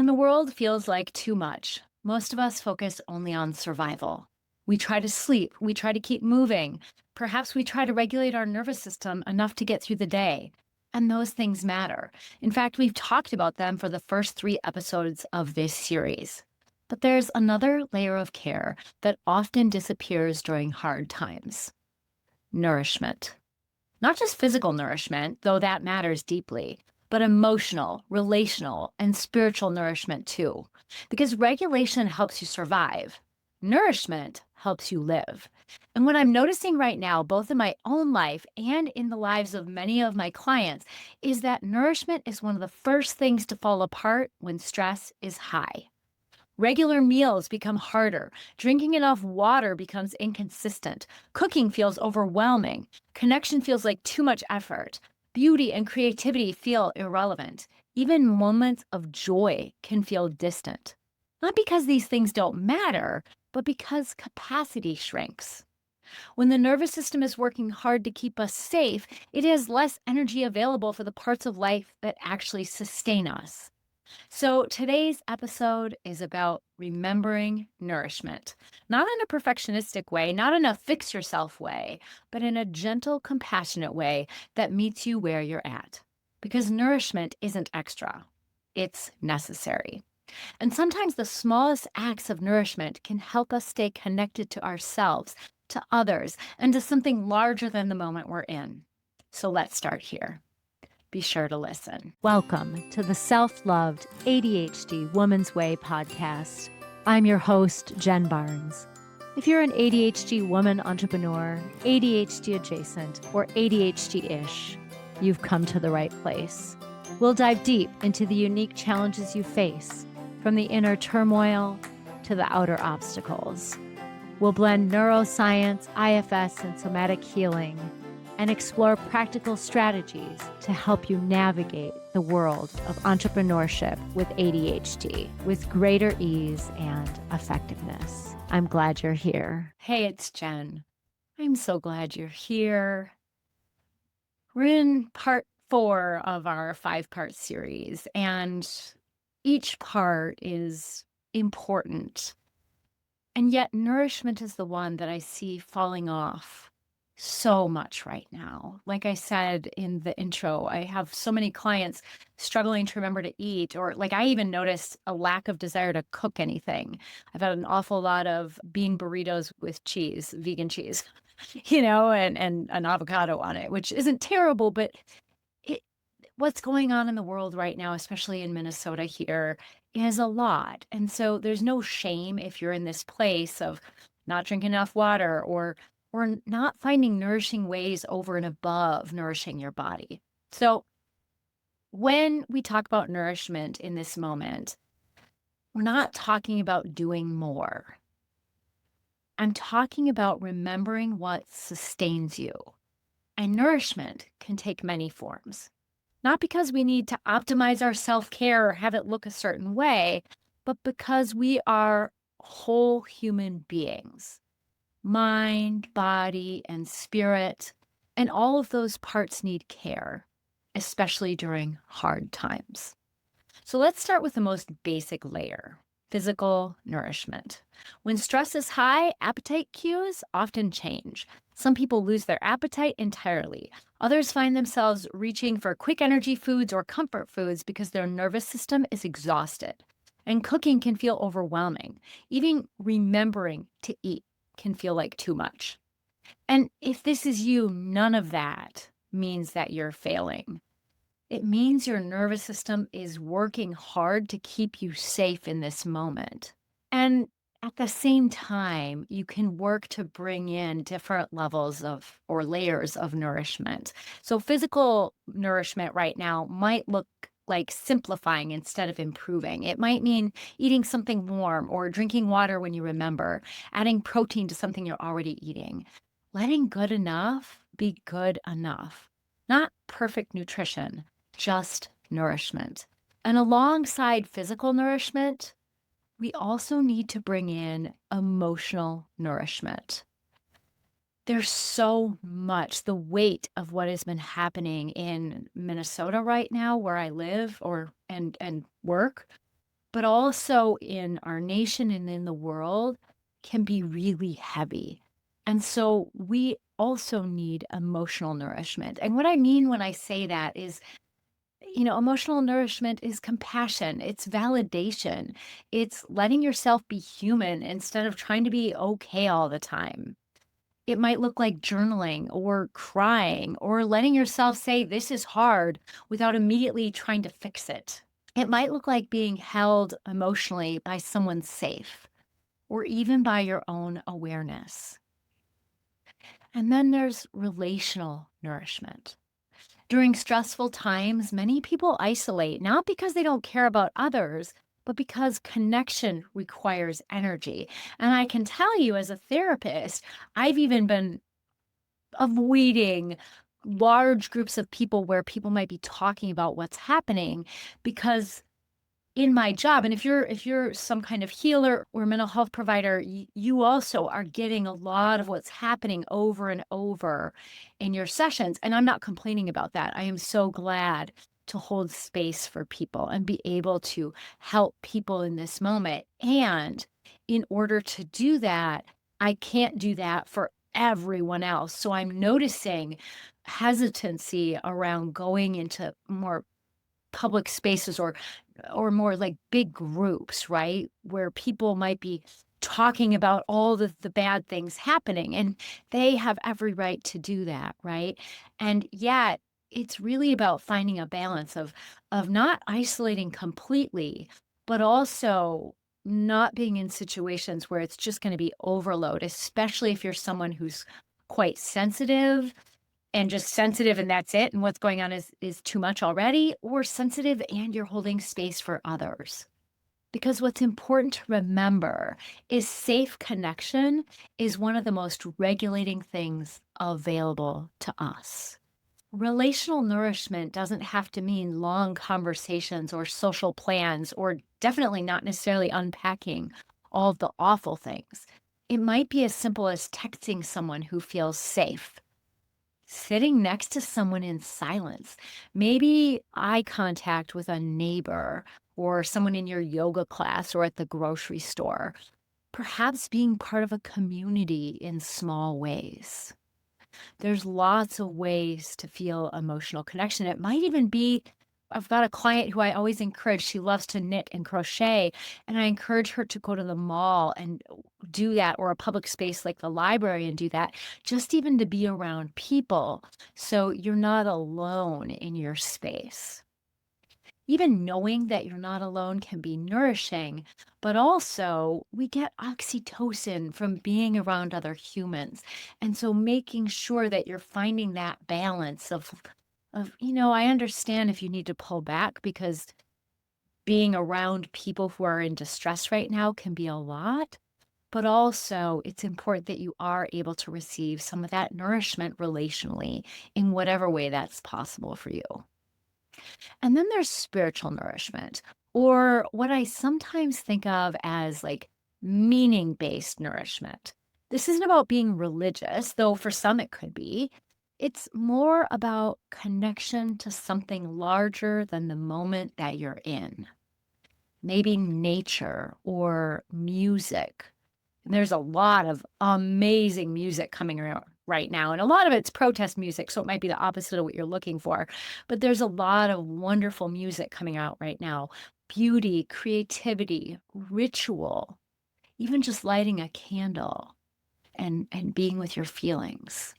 When the world feels like too much, most of us focus only on survival. We try to sleep, we try to keep moving. Perhaps we try to regulate our nervous system enough to get through the day. And those things matter. In fact, we've talked about them for the first 3 episodes of this series. But there's another layer of care that often disappears during hard times: nourishment. Not just physical nourishment, though that matters deeply, but emotional, relational, and spiritual nourishment too. Because regulation helps you survive, nourishment helps you live. And what I'm noticing right now, both in my own life and in the lives of many of my clients, is that nourishment is one of the first things to fall apart when stress is high. Regular meals become harder. Drinking enough water becomes inconsistent. Cooking feels overwhelming. Connection feels like too much effort. Beauty and creativity feel irrelevant. Even moments of joy can feel distant. Not because these things don't matter, but because capacity shrinks. When the nervous system is working hard to keep us safe, it has less energy available for the parts of life that actually sustain us. So today's episode is about remembering nourishment, not in a perfectionistic way, not in a fix yourself way, but in a gentle, compassionate way that meets you where you're at. Because nourishment isn't extra, it's necessary. And sometimes the smallest acts of nourishment can help us stay connected to ourselves, to others, and to something larger than the moment we're in. So let's start here. Be sure to listen. Welcome to the Self-Loved ADHD Woman's Way podcast. I'm your host, Jen Barnes. If you're an ADHD woman entrepreneur, ADHD adjacent, or ADHD-ish, you've come to the right place. We'll dive deep into the unique challenges you face, from the inner turmoil to the outer obstacles. We'll blend neuroscience, IFS, and somatic healing, and explore practical strategies to help you navigate the world of entrepreneurship with ADHD with greater ease and effectiveness. I'm glad you're here. Hey, it's Jen. I'm so glad you're here. We're in part 4 of our 5-part series, and each part is important. And yet nourishment is the one that I see falling off so much right now. Like I said in the intro, I have so many clients struggling to remember to eat, or like I even noticed a lack of desire to cook anything. I've had an awful lot of bean burritos with cheese, vegan cheese, and an avocado on it, which isn't terrible, but it, what's going on in the world right now, especially in Minnesota here, is a lot. And so there's no shame if you're in this place of not drinking enough water or not finding nourishing ways over and above nourishing your body. So when we talk about nourishment in this moment, we're not talking about doing more. I'm talking about remembering what sustains you. And nourishment can take many forms. Not because we need to optimize our self-care or have it look a certain way, but because we are whole human beings. Mind, body, and spirit, and all of those parts need care, especially during hard times. So let's start with the most basic layer: physical nourishment. When stress is high, appetite cues often change. Some people lose their appetite entirely. Others find themselves reaching for quick energy foods or comfort foods because their nervous system is exhausted. And cooking can feel overwhelming. Even remembering to eat can feel like too much. And if this is you, none of that means that you're failing. It means your nervous system is working hard to keep you safe in this moment. And at the same time, you can work to bring in different levels of or layers of nourishment. So physical nourishment right now might look like simplifying instead of improving. It might mean eating something warm or drinking water when you remember, adding protein to something you're already eating. Letting good enough be good enough. Not perfect nutrition, just nourishment. And alongside physical nourishment, we also need to bring in emotional nourishment. There's so much, the weight of what has been happening in Minnesota right now, where I live and work, but also in our nation and in the world can be really heavy. And so we also need emotional nourishment. And what I mean when I say that is, emotional nourishment is compassion, it's validation, it's letting yourself be human instead of trying to be okay all the time. It might look like journaling or crying or letting yourself say, "This is hard," without immediately trying to fix it. It might look like being held emotionally by someone safe or even by your own awareness. And then there's relational nourishment. During stressful times, many people isolate, not because they don't care about others, but because connection requires energy. And I can tell you, as a therapist, I've even been avoiding large groups of people where people might be talking about what's happening because in my job, and if you're some kind of healer or mental health provider, you also are getting a lot of what's happening over and over in your sessions, and I'm not complaining about that. I am so glad to hold space for people and be able to help people in this moment, and in order to do that, I can't do that for everyone else, so I'm noticing hesitancy around going into more public spaces or more like big groups, right? Where people might be talking about all the bad things happening, and they have every right to do that, right? And yet it's really about finding a balance of not isolating completely, but also not being in situations where it's just going to be overload, especially if you're someone who's quite sensitive and just sensitive and that's it, and what's going on is too much already, or sensitive and you're holding space for others. Because what's important to remember is safe connection is one of the most regulating things available to us. Relational nourishment doesn't have to mean long conversations or social plans, or definitely not necessarily unpacking all of the awful things. It might be as simple as texting someone who feels safe, sitting next to someone in silence, maybe eye contact with a neighbor or someone in your yoga class or at the grocery store, perhaps being part of a community in small ways. There's lots of ways to feel emotional connection. It might even be I've got a client who I always encourage, she loves to knit and crochet, and I encourage her to go to the mall and do that, or a public space like the library and do that, just even to be around people so you're not alone in your space. Even knowing that you're not alone can be nourishing, but also we get oxytocin from being around other humans. And so making sure that you're finding that balance of, I understand if you need to pull back because being around people who are in distress right now can be a lot, but also it's important that you are able to receive some of that nourishment relationally in whatever way that's possible for you. And then there's spiritual nourishment, or what I sometimes think of as like meaning based nourishment. This isn't about being religious, though for some it could be. It's more about connection to something larger than the moment that you're in. Maybe nature or music. There's a lot of amazing music coming around right now, and a lot of it's protest music, so it might be the opposite of what you're looking for. But there's a lot of wonderful music coming out right now. Beauty, creativity, ritual, even just lighting a candle and being with your feelings.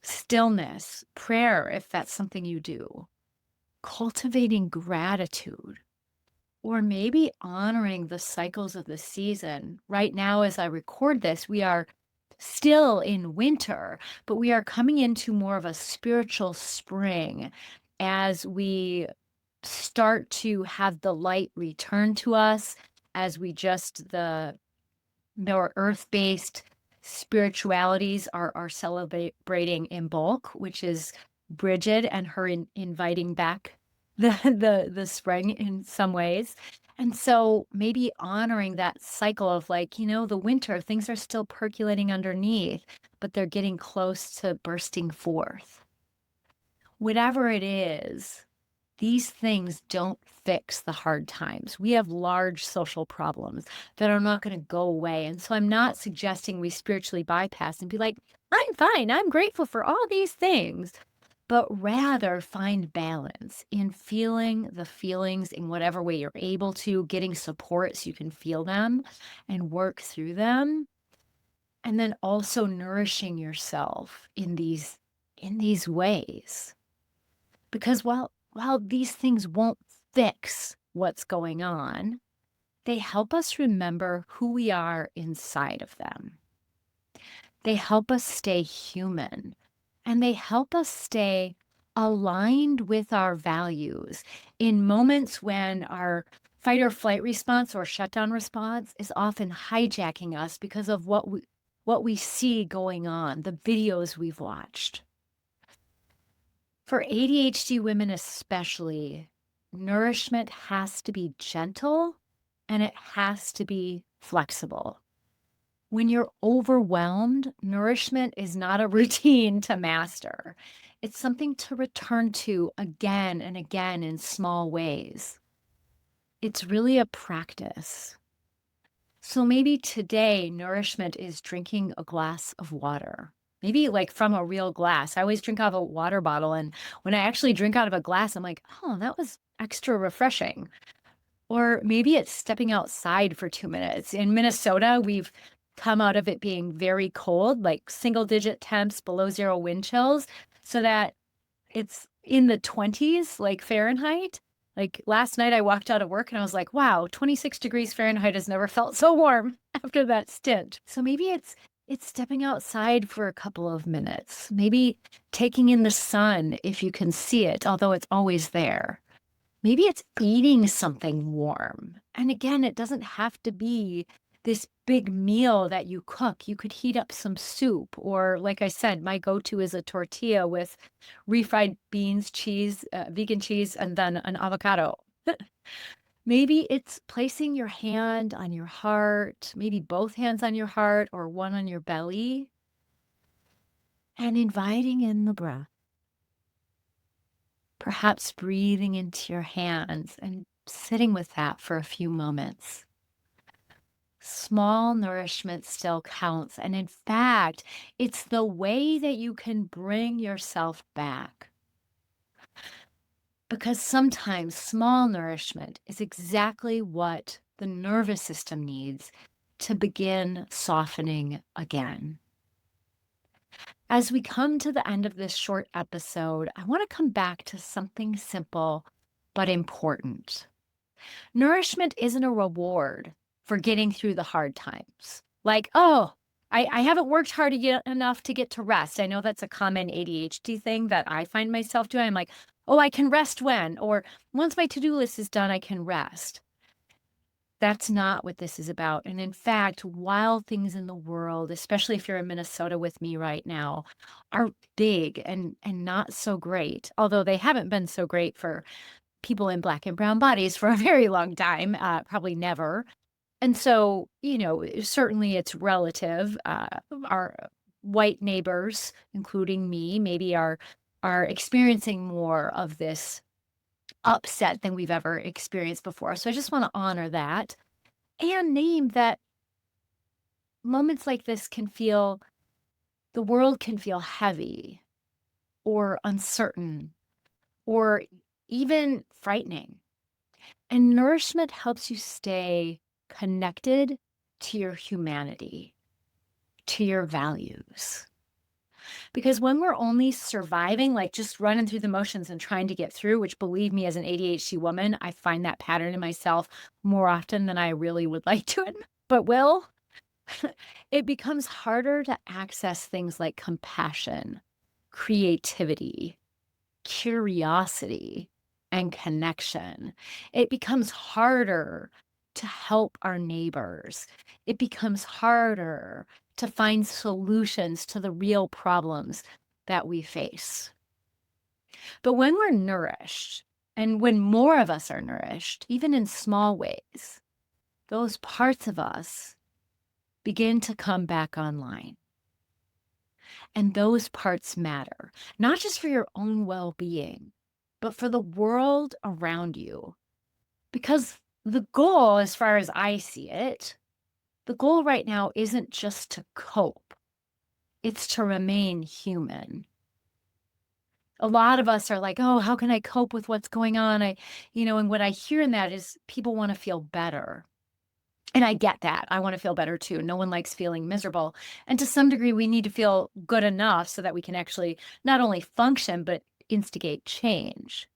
Stillness, prayer, if that's something you do. Cultivating gratitude, or maybe honoring the cycles of the season. Right now, as I record this, we are still in winter, but we are coming into more of a spiritual spring as we start to have the light return to us, as we just the more earth-based spiritualities are celebrating in bulk, which is Bridget and her inviting back the spring in some ways. And so maybe honoring that cycle of like, the winter, things are still percolating underneath, but they're getting close to bursting forth. Whatever it is, These things don't fix the hard times. We have large social problems that are not going to go away. And so I'm not suggesting we spiritually bypass and be like, I'm fine. I'm grateful for all these things, but rather find balance in feeling the feelings in whatever way you're able to, getting support so you can feel them and work through them. And then also nourishing yourself in these ways. Because while these things won't fix what's going on, they help us remember who we are inside of them. They help us stay human, and they help us stay aligned with our values in moments when our fight or flight response or shutdown response is often hijacking us because of what we see going on, the videos we've watched. For ADHD women especially, nourishment has to be gentle and it has to be flexible. When you're overwhelmed, nourishment is not a routine to master. It's something to return to again and again in small ways. It's really a practice. So maybe today, nourishment is drinking a glass of water. Maybe like from a real glass. I always drink out of a water bottle. And when I actually drink out of a glass, I'm like, oh, that was extra refreshing. Or maybe it's stepping outside for 2 minutes. In Minnesota, we've come out of it being very cold, like single digit temps, below zero wind chills, so that it's in the 20s, like Fahrenheit. Like last night, I walked out of work and I was like, wow, 26 degrees Fahrenheit has never felt so warm after that stint. So maybe it's stepping outside for a couple of minutes, maybe taking in the sun if you can see it, although it's always there. Maybe it's eating something warm. And again, it doesn't have to be this big meal that you cook. You could heat up some soup, or like I said, my go-to is a tortilla with refried beans, cheese, vegan cheese, and then an avocado. Maybe it's placing your hand on your heart, maybe both hands on your heart or one on your belly, and inviting in the breath. Perhaps breathing into your hands and sitting with that for a few moments. Small nourishment still counts. And in fact, it's the way that you can bring yourself back. Because sometimes small nourishment is exactly what the nervous system needs to begin softening again. As we come to the end of this short episode, I want to come back to something simple but important. Nourishment isn't a reward for getting through the hard times. Like, oh, I haven't worked hard enough to get to rest. I know that's a common ADHD thing that I find myself doing. I'm like, oh, I can rest when? Or once my to do list is done, I can rest. That's not what this is about. And in fact, while things in the world, especially if you're in Minnesota with me right now, are big and not so great, although they haven't been so great for people in Black and brown bodies for a very long time, probably never. And so, certainly it's relative. Our white neighbors, including me, maybe are experiencing more of this upset than we've ever experienced before. So I just want to honor that and name that moments like this the world can feel heavy or uncertain or even frightening. And nourishment helps you stay connected to your humanity, to your values. Because when we're only surviving, like just running through the motions and trying to get through, which believe me, as an ADHD woman, I find that pattern in myself more often than I really would like to admit, but will, it becomes harder to access things like compassion, creativity, curiosity, and connection. It becomes harder to help our neighbors. It becomes harder to find solutions to the real problems that we face. But when we're nourished, and when more of us are nourished, even in small ways, those parts of us begin to come back online. And those parts matter, not just for your own well being, but for the world around you. Because the goal, as far as I see it, the goal right now isn't just to cope, it's to remain human. A lot of us are like, oh, how can I cope with what's going on? And what I hear in that is people want to feel better. And I get that. I want to feel better too. No one likes feeling miserable. And to some degree, we need to feel good enough so that we can actually not only function, but instigate change.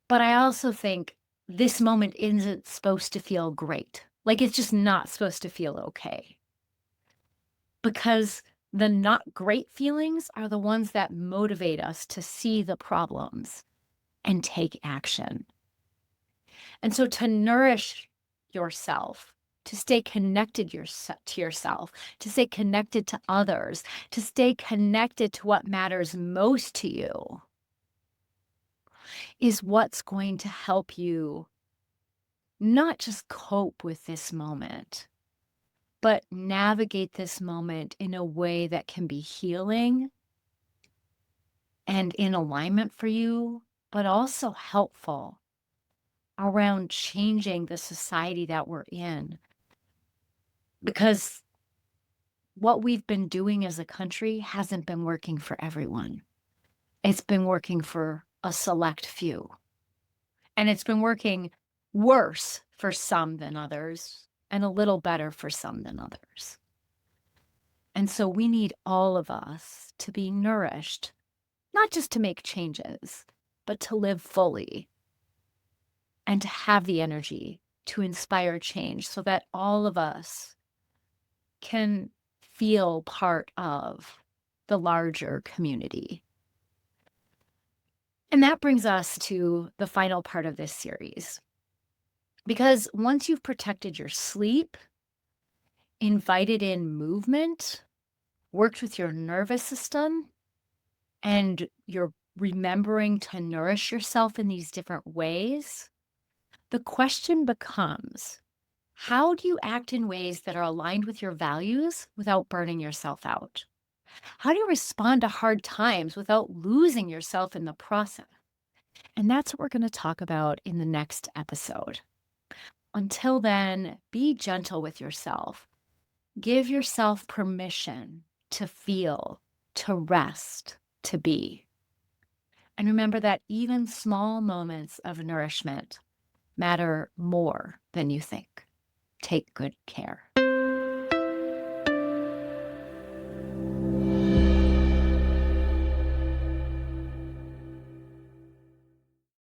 But I also think this moment isn't supposed to feel great. Like it's just not supposed to feel okay. Because the not great feelings are the ones that motivate us to see the problems and take action. And so to nourish yourself, to stay connected to yourself, to stay connected to others, to stay connected to what matters most to you is what's going to help you not just cope with this moment, but navigate this moment in a way that can be healing and in alignment for you, but also helpful around changing the society that we're in. Because what we've been doing as a country hasn't been working for everyone. It's been working for a select few. And it's been working worse for some than others, and a little better for some than others. And so we need all of us to be nourished, not just to make changes, but to live fully and to have the energy to inspire change so that all of us can feel part of the larger community. And that brings us to the final part of this series. Because once you've protected your sleep, invited in movement, worked with your nervous system, and you're remembering to nourish yourself in these different ways, the question becomes, how do you act in ways that are aligned with your values without burning yourself out? How do you respond to hard times without losing yourself in the process? And that's what we're going to talk about in the next episode. Until then, be gentle with yourself. Give yourself permission to feel, to rest, to be. And remember that even small moments of nourishment matter more than you think. Take good care.